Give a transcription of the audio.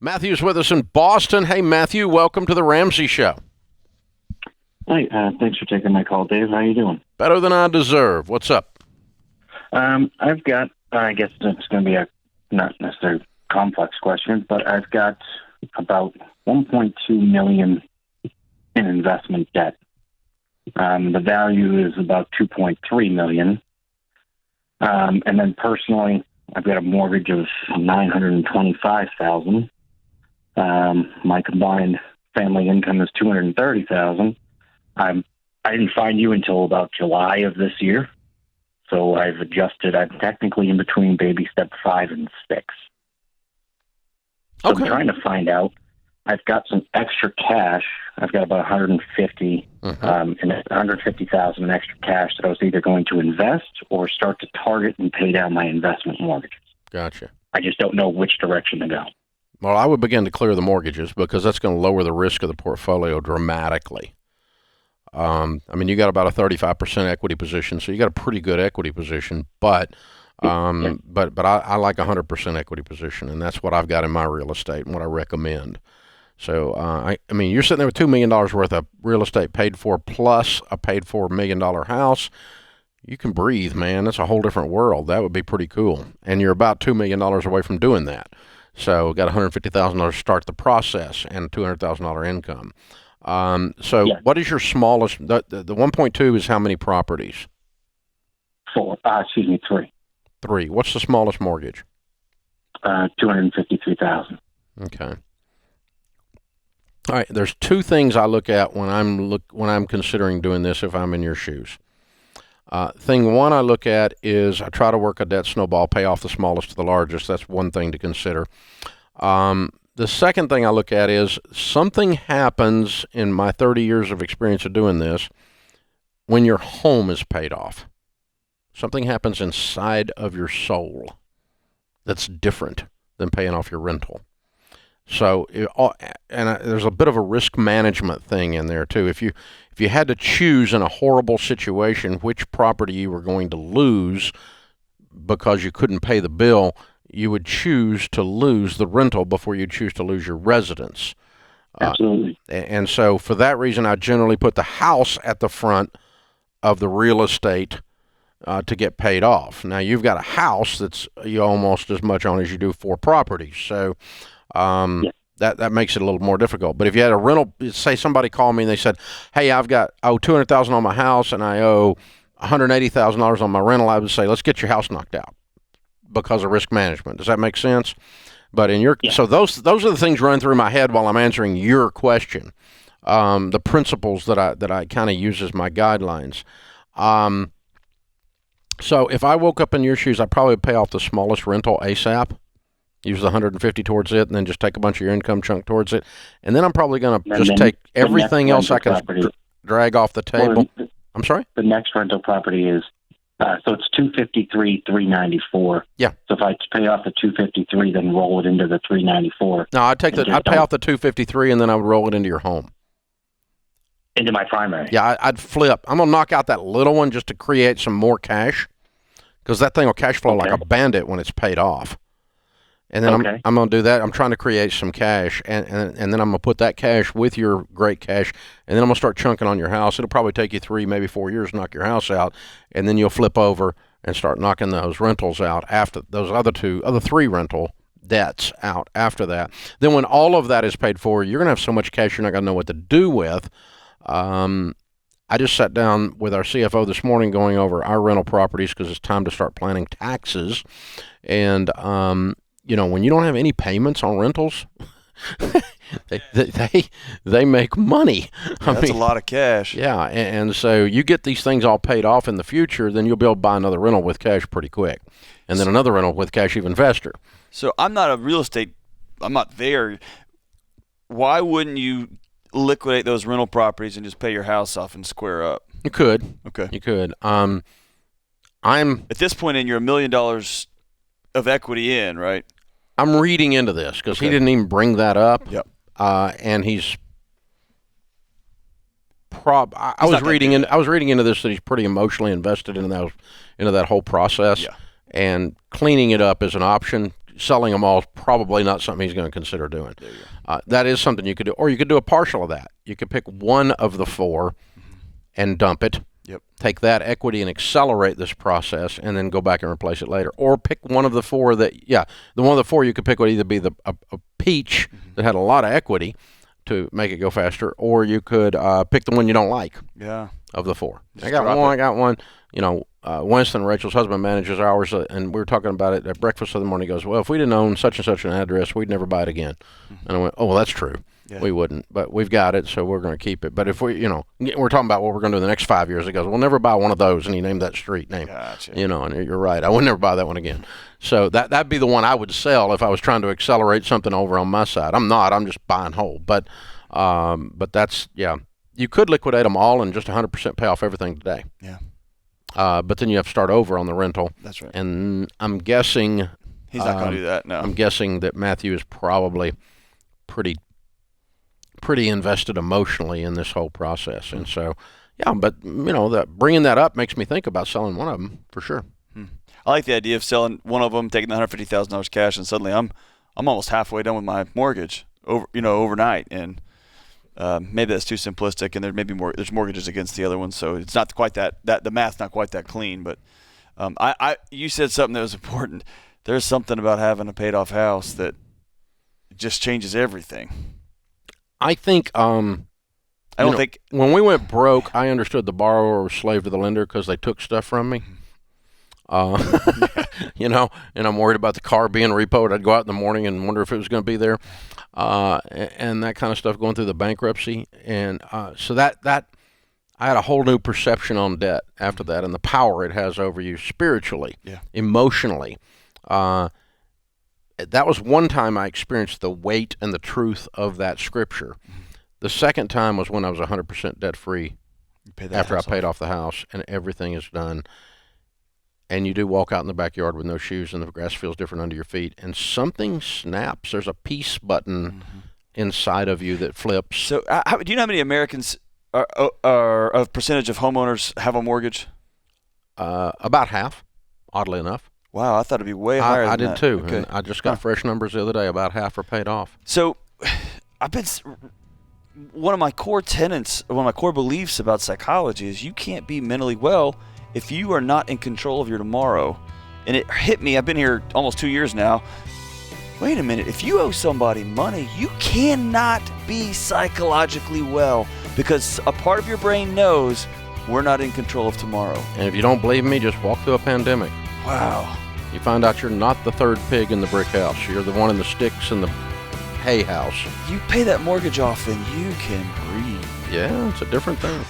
Matthew's with us in Boston. Hey, Matthew, welcome to the Ramsey Show. Hi, thanks for taking my call, Dave. How you doing? Better than I deserve. What's up? I've got, I guess it's going to be a not necessarily complex question, but I've got about $1.2 million in investment debt. The value is about $2.3 million. And then personally, I've got a mortgage of $925,000. My combined family income is $230,000. I didn't find you until about July of this year, so I've adjusted. I'm technically in between baby step 5 and 6. So Okay. I'm trying to find out. I've got some extra cash. I've got about 150, and 150,000 in extra cash that I was either going to invest or start to target and pay down my investment mortgages. Gotcha. I just don't know which direction to go. Well, I would begin to clear the mortgages because that's going to lower the risk of the portfolio dramatically. You got about a 35% equity position, so you got a pretty good equity position, but I like 100% equity position, and that's what I've got in my real estate and what I recommend. So, you're sitting there with $2 million worth of real estate paid for, plus a paid for $1 million house. You can breathe, man. That's a whole different world. That would be pretty cool. And you're about $2 million away from doing that. So, got $150,000 to start the process and $200,000 income. What is your smallest? The 1.2 is how many properties? 3. 3. What's the smallest mortgage? $253,000. Okay. All right. There's 2 things I look at when I'm considering doing this. If I'm in your shoes, thing one I look at is I try to work a debt snowball, pay off the smallest to the largest. That's one thing to consider. The second thing I look at is something happens in my 30 years of experience of doing this when your home is paid off. Something happens inside of your soul that's different than paying off your rental. So, there's a bit of a risk management thing in there too. If you had to choose in a horrible situation which property you were going to lose because you couldn't pay the bill, you would choose to lose the rental before you choose to lose your residence. Absolutely. And so for that reason, I generally put the house at the front of the real estate to get paid off. Now, you've got a house that's you almost as much on as you do 4 properties. So that makes it a little more difficult. But if you had a rental, say somebody called me and they said, hey, I owe $200,000 on my house and I owe $180,000 on my rental, I would say, let's get your house knocked out because of risk management. Does that make sense? But so those are the things running through my head while I'm answering your question. The principles that I kind of use as my guidelines. So if I woke up in your shoes, I'd probably pay off the smallest rental ASAP. Use the 150 towards it, and then just take a bunch of your income chunk towards it. And then I'm probably going to just take everything else I can drag off the table. I'm sorry? The next rental property is, so it's $253,394. Yeah. So if I pay off the $253, then roll it into the $394. No, I'd pay off the $253, and then I would roll it into your home. Into my primary. Yeah, I'd flip. I'm going to knock out that little one just to create some more cash, because that thing will cash flow like a bandit when it's paid off. And then I'm going to do that. I'm trying to create some cash, and then I'm going to put that cash with your great cash, and then I'm going to start chunking on your house. It'll probably take you 3, maybe 4 years to knock your house out, and then you'll flip over and start knocking those rentals out after those other 3 rental debts out after that. Then when all of that is paid for, you're going to have so much cash you're not going to know what to do with. I just sat down with our CFO this morning going over our rental properties because it's time to start planning taxes, and when you don't have any payments on rentals, they make money. That's a lot of cash. Yeah, and so you get these things all paid off in the future, then you'll be able to buy another rental with cash pretty quick, and then another rental with cash even faster. So I'm not there. Why wouldn't you liquidate those rental properties and just pay your house off and square up? You could. Okay. You could. I'm at this point in, you're $1 million of equity in, right? I'm reading into this because he didn't even bring that up. Yep. And he's I was reading into this that he's pretty emotionally invested in that whole process. Yeah. And cleaning it up is an option. selling them all is probably not something he's going to consider doing. That is something you could do. Or you could do a partial of that. You could pick one of the four and dump it. Yep. Take that equity and accelerate this process, and then go back and replace it later. Or pick one of the four the one of the four you could pick would either be a peach that had a lot of equity to make it go faster, or you could pick the one you don't like. Yeah. Of the four. Just I got one. Winston, Rachel's husband, manages ours, and we were talking about it at breakfast the other morning. He goes, well, if we didn't own such and such an address, we'd never buy it again. And I went, oh, well, that's true. Yeah. We wouldn't, but we've got it, so we're going to keep it. But if we're talking about what we're going to do the next 5 years, he goes, we'll never buy one of those, and he named that street name. Gotcha. And you're right. I would never buy that one again. So that'd be the one I would sell if I was trying to accelerate something over on my side. I'm not. I'm just buying whole. But that's, yeah. You could liquidate them all and just 100% pay off everything today. Yeah. But then you have to start over on the rental. That's right. And I'm guessing he's not going to do that. No. I'm guessing that Matthew is probably pretty invested emotionally in this whole process, and so But bringing that up makes me think about selling one of them for sure. I like the idea of selling one of them, taking the $150,000 cash, and suddenly I'm almost halfway done with my mortgage overnight, and maybe that's too simplistic, and there's mortgages against the other one, so it's not quite that the math's not quite that clean. But you said something that was important. There's something about having a paid off house that just changes everything. I think when we went broke, I understood the borrower was slave to the lender because they took stuff from me. And I'm worried about the car being repoed. I'd go out in the morning and wonder if it was going to be there, and that kind of stuff going through the bankruptcy. And so that I had a whole new perception on debt after that, and the power it has over you spiritually, emotionally. That was one time I experienced the weight and the truth of that scripture. The second time was when I was 100% debt free after I paid off the house and everything is done. And you do walk out in the backyard with no shoes and the grass feels different under your feet and something snaps. There's a peace button inside of you that flips. So do you know how many Americans are a percentage of homeowners have a mortgage? About half, oddly enough. Wow, I thought it'd be way higher than that. I did too. Okay. And I just got fresh numbers the other day. About half are paid off. So one of my core beliefs about psychology is you can't be mentally well if you are not in control of your tomorrow. And it hit me, I've been here almost 2 years now. Wait a minute, if you owe somebody money, you cannot be psychologically well because a part of your brain knows we're not in control of tomorrow. And if you don't believe me, just walk through a pandemic. Wow. You find out you're not the third pig in the brick house. You're the one in the sticks in the hay house. You pay that mortgage off and you can breathe. Yeah, it's a different thing.